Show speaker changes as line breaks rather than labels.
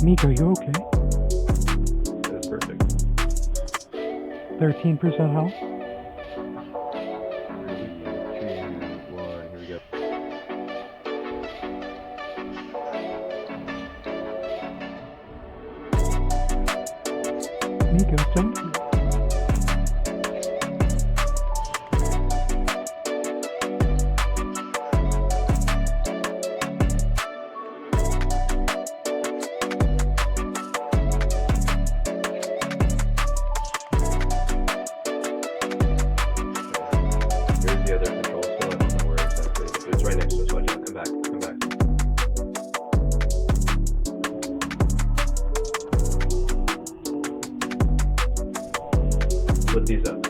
Miko, you okay?
That's perfect.
13% health.
3, 2, 1, here we go.
Miko, thank you.
Here's the other control still. I don't know where exactly. It's right next to us. Watch out. Come back. Come back. Split these up.